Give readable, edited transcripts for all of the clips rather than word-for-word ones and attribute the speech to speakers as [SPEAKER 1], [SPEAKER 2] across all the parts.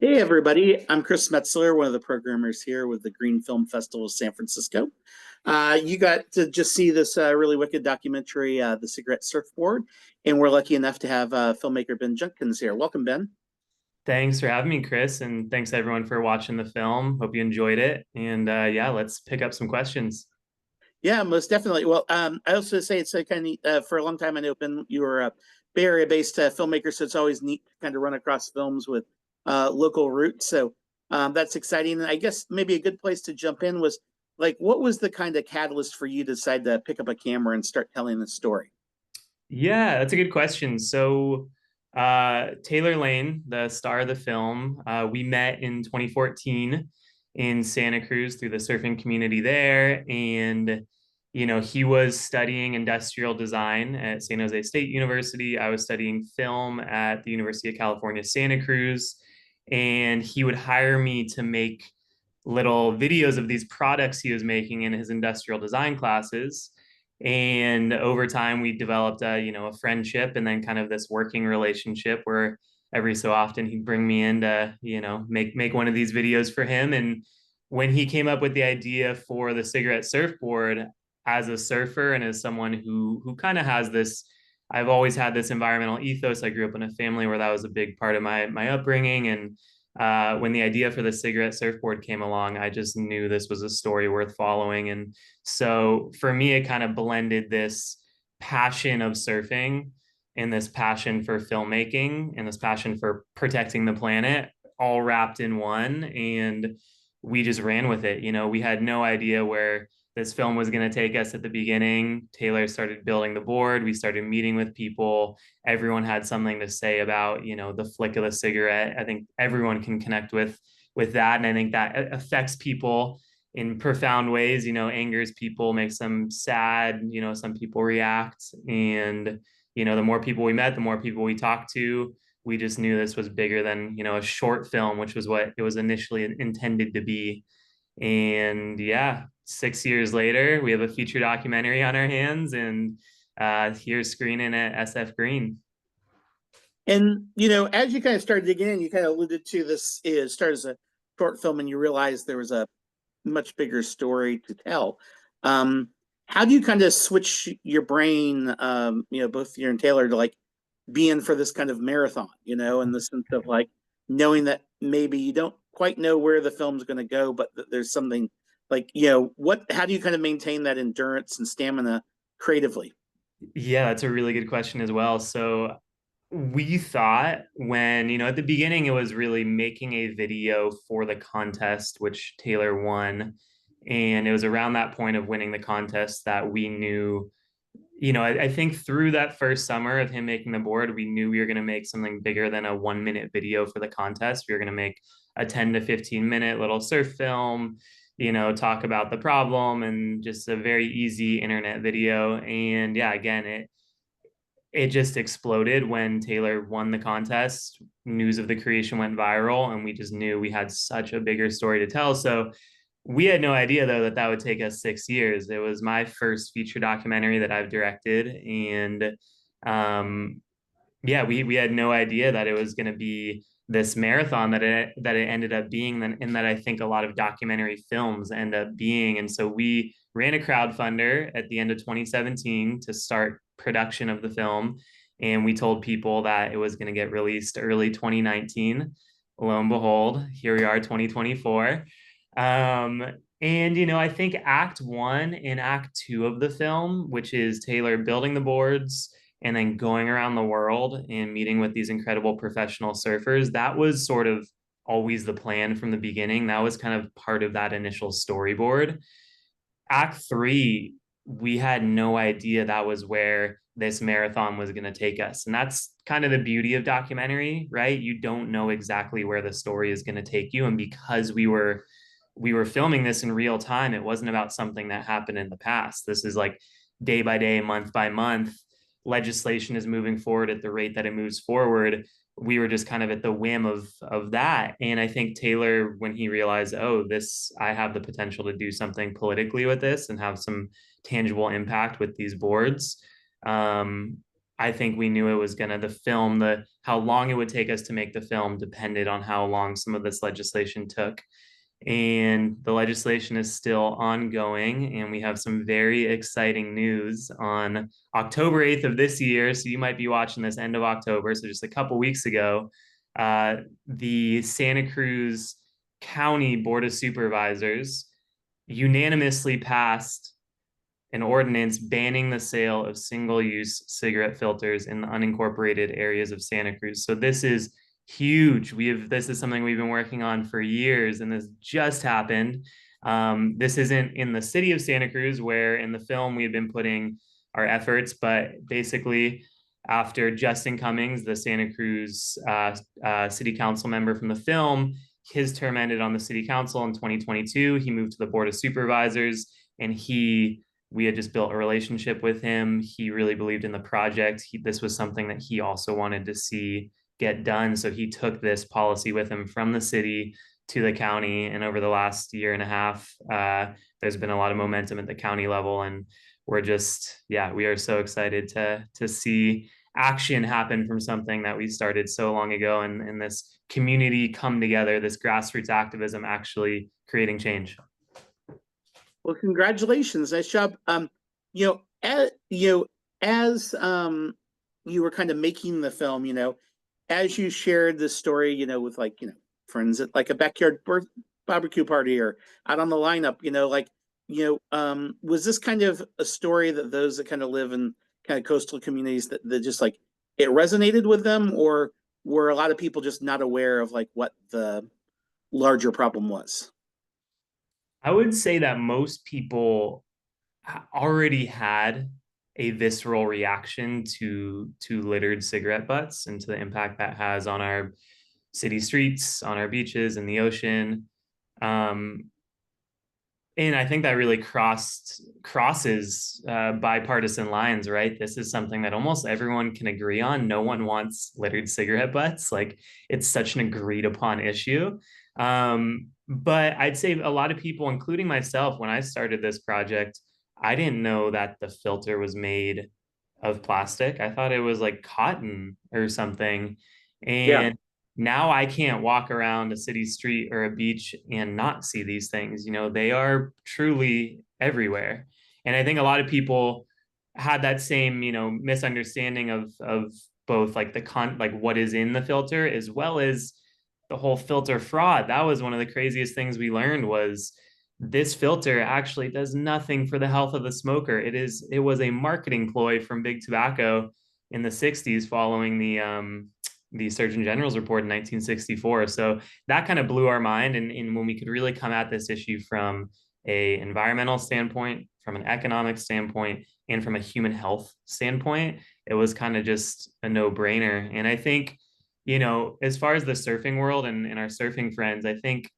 [SPEAKER 1] Hey everybody, I'm Chris Metzler, one of the programmers here with the Green Film Festival of San Francisco. You got to just see this really wicked documentary, The Cigarette Surfboard, and we're lucky enough to have filmmaker Ben Junkins here. Welcome, Ben.
[SPEAKER 2] Thanks for having me, Chris, and thanks everyone for watching the film. Hope you enjoyed it. And yeah, let's pick up some questions.
[SPEAKER 1] Yeah, most definitely. Well, I also say it's a kind of for a long time I know Ben, you were a Bay Area-based filmmaker, so it's always neat to kind of run across films with local roots. So that's exciting. And I guess maybe a good place to jump in was like, what was the kind of catalyst for you to decide to pick up a camera and start telling the story?
[SPEAKER 2] Yeah, that's a good question. So, Taylor Lane, the star of the film, we met in 2014 in Santa Cruz through the surfing community there. And, he was studying industrial design at San Jose State University. I was studying film at the University of California, Santa Cruz. And he would hire me to make little videos of these products he was making in his industrial design classes. And over time we developed a friendship and then kind of this working relationship where every so often he'd bring me in to make one of these videos for him. And when he came up with the idea for the cigarette surfboard, as a surfer and as someone who kind of has this, I've always had this environmental ethos. I grew up in a family where that was a big part of my upbringing. And when the idea for the cigarette surfboard came along, I just knew this was a story worth following. And so for me, it kind of blended this passion of surfing and this passion for filmmaking and this passion for protecting the planet all wrapped in one. And we just ran with it. We had no idea where this film was going to take us at the beginning. Taylor started building the board. We started meeting with people. Everyone had something to say about, the flick of the cigarette. I think everyone can connect with that. And I think that affects people in profound ways, angers people, makes them sad, some people react. And, the more people we met, the more people we talked to, we just knew this was bigger than, a short film, which was what it was initially intended to be. And yeah, 6 years later, we have a feature documentary on our hands and here's screening at SF Green.
[SPEAKER 1] And as you kind of started digging in, you kind of alluded to this is started as a short film, and you realized there was a much bigger story to tell. Um, how do you kind of switch your brain, both you and Taylor, to like be in for this kind of marathon, in the sense of like knowing that maybe you don't quite know where the film's going to go, but there's something like, how do you kind of maintain that endurance and stamina creatively?
[SPEAKER 2] Yeah, that's a really good question as well. So we thought when, at the beginning, it was really making a video for the contest, which Taylor won. And it was around that point of winning the contest that we knew, I think through that first summer of him making the board, we knew we were going to make something bigger than a 1 minute video for the contest. We were going to make a 10 to 15 minute little surf film, talk about the problem and just a very easy internet video. And yeah, again, it just exploded when Taylor won the contest. News of the creation went viral, and we just knew we had such a bigger story to tell. So we had no idea though that would take us 6 years. It was my first feature documentary that I've directed, and yeah, we had no idea that it was going to be this marathon that it ended up being, and that I think a lot of documentary films end up being. And so we ran a crowdfunder at the end of 2017 to start production of the film, and we told people that it was going to get released early 2019. Lo and behold, here we are, 2024. And I think Act One and Act Two of the film, which is Taylor building the boards and then going around the world and meeting with these incredible professional surfers, that was sort of always the plan from the beginning. That was kind of part of that initial storyboard. Act Three, we had no idea that was where this marathon was going to take us. And that's kind of the beauty of documentary, right? You don't know exactly where the story is going to take you. And because we were filming this in real time, it wasn't about something that happened in the past. This is like day by day, month by month. Legislation is moving forward at the rate that it moves forward. We were just kind of at the whim of that. And I think Taylor, when he realized, oh, this, I have the potential to do something politically with this and have some tangible impact with these boards. I think we knew it was gonna the film, the how long it would take us to make the film depended on how long some of this legislation took. And the legislation is still ongoing, and we have some very exciting news on October 8th of this year. So you might be watching this end of October, so just a couple weeks ago. The Santa Cruz County Board of Supervisors unanimously passed an ordinance banning the sale of single-use cigarette filters in the unincorporated areas of Santa Cruz. So this is huge. This is something we've been working on for years, and this just happened. This isn't in the city of Santa Cruz, where in the film we had been putting our efforts, but basically after Justin Cummings, the Santa Cruz city council member from the film, his term ended on the city council in 2022. He moved to the board of supervisors, and we had just built a relationship with him. He really believed in the project. This was something that he also wanted to see get done. So he took this policy with him from the city to the county. And over the last year and a half, there's been a lot of momentum at the county level. And we're just, yeah, we are so excited to see action happen from something that we started so long ago, and this community come together, this grassroots activism actually creating change.
[SPEAKER 1] Well, congratulations, nice job. As you were kind of making the film, as you shared the story, with like friends at like a backyard barbecue party or out on the lineup, was this kind of a story that those that kind of live in kind of coastal communities that just like it resonated with them, or were a lot of people just not aware of like what the larger problem was?
[SPEAKER 2] I would say that most people already had a visceral reaction to littered cigarette butts and to the impact that has on our city streets, on our beaches, and the ocean. Um, and I think that really crosses bipartisan lines, right? This is something that almost everyone can agree on. No one wants littered cigarette butts. Like, it's such an agreed upon issue. But I'd say a lot of people, including myself, when I started this project, I didn't know that the filter was made of plastic. I thought it was like cotton or something.
[SPEAKER 1] Yeah.
[SPEAKER 2] And now I can't walk around a city street or a beach and not see these things. They are truly everywhere. And I think a lot of people had that same, misunderstanding of both like like what is in the filter, as well as the whole filter fraud. That was one of the craziest things we learned, was this filter actually does nothing for the health of the smoker. It was a marketing ploy from Big Tobacco in the 60s, following the Surgeon General's report in 1964. So that kind of blew our mind. And when we could really come at this issue from a environmental standpoint, from an economic standpoint, and from a human health standpoint, it was kind of just a no-brainer. And I think, as far as the surfing world and our surfing friends, I think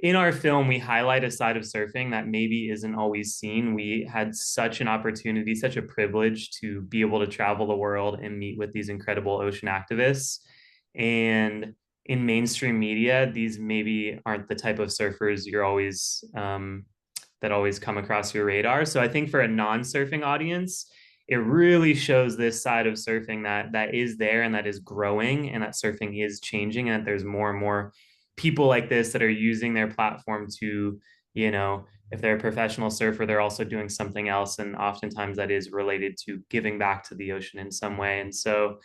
[SPEAKER 2] in our film, we highlight a side of surfing that maybe isn't always seen. We had such an opportunity, such a privilege to be able to travel the world and meet with these incredible ocean activists. And in mainstream media, these maybe aren't the type of surfers you're always that always come across your radar. So I think for a non-surfing audience, it really shows this side of surfing that is there and that is growing, and that surfing is changing, and that there's more and more people like this that are using their platform to, if they're a professional surfer, they're also doing something else. And oftentimes that is related to giving back to the ocean in some way. And so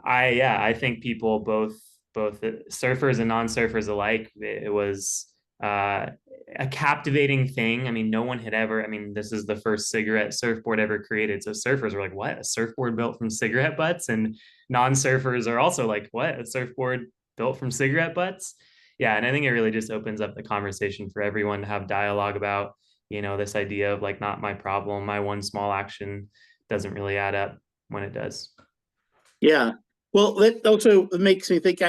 [SPEAKER 2] I think people, both surfers and non-surfers alike, it was a captivating thing. I mean, no one had ever, this is the first cigarette surfboard ever created. So surfers were like, what? A surfboard built from cigarette butts? And non-surfers are also like, what? A surfboard built from cigarette butts? Yeah. And I think it really just opens up the conversation for everyone to have dialogue about, this idea of like, not my problem. My one small action doesn't really add up when it does.
[SPEAKER 1] Yeah. Well, that also makes me think.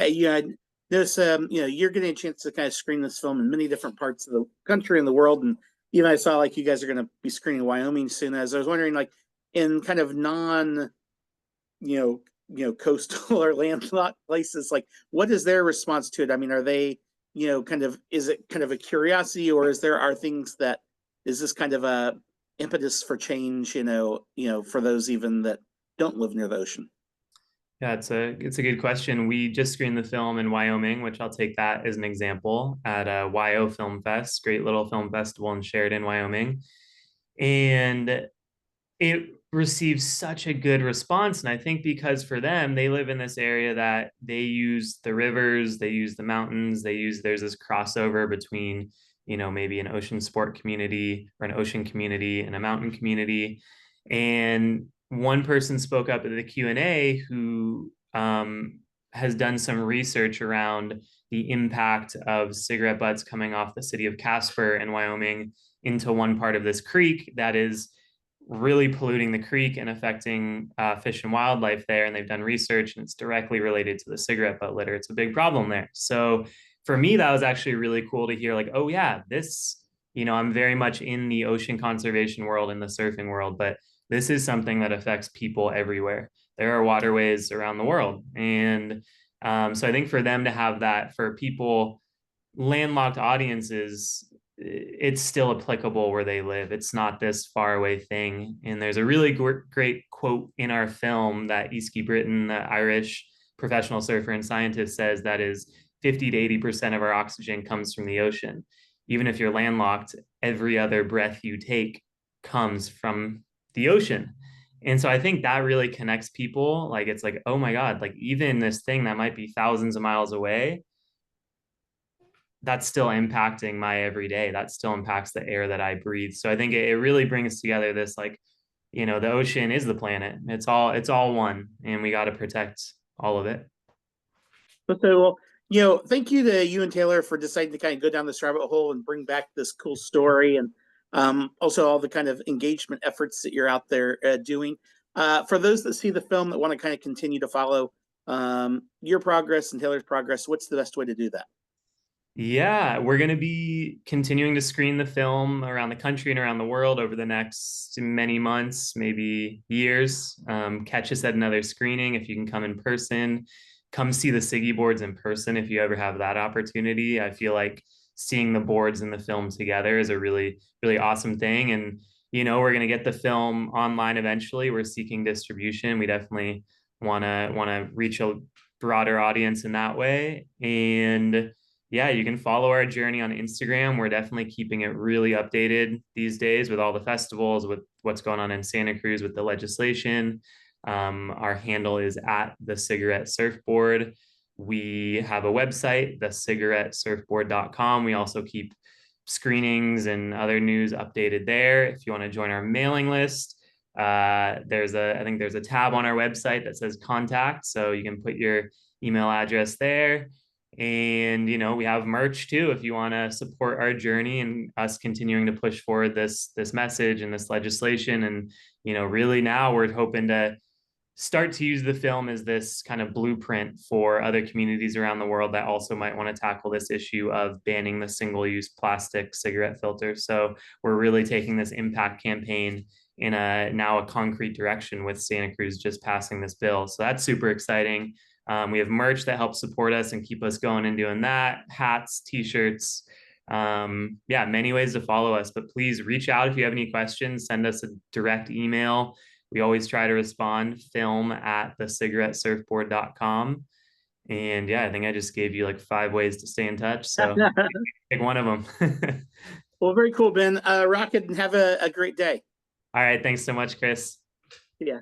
[SPEAKER 1] There's you're getting a chance to kind of screen this film in many different parts of the country and the world, and even I saw like you guys are going to be screening Wyoming soon. As I was wondering, like in kind of non, coastal or landlocked places, like what is their response to it? I mean, are they, is it kind of a curiosity, or are things is this kind of a impetus for change? For those even that don't live near the ocean?
[SPEAKER 2] Yeah, it's a good question. We just screened the film in Wyoming, which I'll take that as an example at YO Film Fest, great little film festival in Sheridan, Wyoming. And it receives such a good response. And I think because for them, they live in this area that they use the rivers, they use the mountains, there's this crossover between, maybe an ocean sport community or an ocean community and a mountain community. And one person spoke up at the Q&A who has done some research around the impact of cigarette butts coming off the city of Casper in Wyoming into one part of this creek that is really polluting the creek and affecting fish and wildlife there. And they've done research and it's directly related to the cigarette butt litter. It's a big problem there. So for me, that was actually really cool to hear like, oh yeah, I'm very much in the ocean conservation world and the surfing world, but this is something that affects people everywhere. There are waterways around the world. And so I think for them to have that, for people, landlocked audiences, it's still applicable where they live. It's not this far away thing. And there's a really great quote in our film that Eski Britton, the Irish professional surfer and scientist, says that is 50 to 80% of our oxygen comes from the ocean. Even if you're landlocked, every other breath you take comes from the ocean. And so I think that really connects people. Like, it's like, oh my God, like even this thing that might be thousands of miles away, that's still impacting my everyday. That still impacts the air that I breathe. So I think it really brings together this, like, the ocean is the planet. It's all one, and we got to protect all of it.
[SPEAKER 1] Okay, well, thank you to you and Taylor for deciding to kind of go down this rabbit hole and bring back this cool story, and also all the kind of engagement efforts that you're out there doing. For those that see the film that want to kind of continue to follow your progress and Taylor's progress, what's the best way to do that?
[SPEAKER 2] Yeah, we're going to be continuing to screen the film around the country and around the world over the next many months, maybe years. Catch us at another screening if you can come in person. Come see the Siggy boards in person if you ever have that opportunity. I feel like seeing the boards and the film together is a really, really awesome thing. And, we're going to get the film online eventually. We're seeking distribution. We definitely want to reach a broader audience in that way. And yeah, you can follow our journey on Instagram. We're definitely keeping it really updated these days with all the festivals, with what's going on in Santa Cruz with the legislation. Our handle is at the Cigarette Surfboard. We have a website, thecigarettesurfboard.com. We also keep screenings and other news updated there. If you want to join our mailing list, I think there's a tab on our website that says contact. So you can put your email address there. And we have merch too if you want to support our journey and us continuing to push forward this message and this legislation. And really now we're hoping to start to use the film as this kind of blueprint for other communities around the world that also might want to tackle this issue of banning the single-use plastic cigarette filter. So we're really taking this impact campaign in now a concrete direction with Santa Cruz just passing this bill. So that's super exciting. We have merch that helps support us and keep us going and doing that. Hats, t-shirts, yeah, many ways to follow us, but please reach out if you have any questions. Send us a direct email. We always try to respond. Film at thecigarettesurfboard.com. And yeah, I think I just gave you like 5 ways to stay in touch. So pick one of them.
[SPEAKER 1] Well, very cool, Ben. Rocket, and have a great day.
[SPEAKER 2] All right. Thanks so much, Chris.
[SPEAKER 1] Yeah.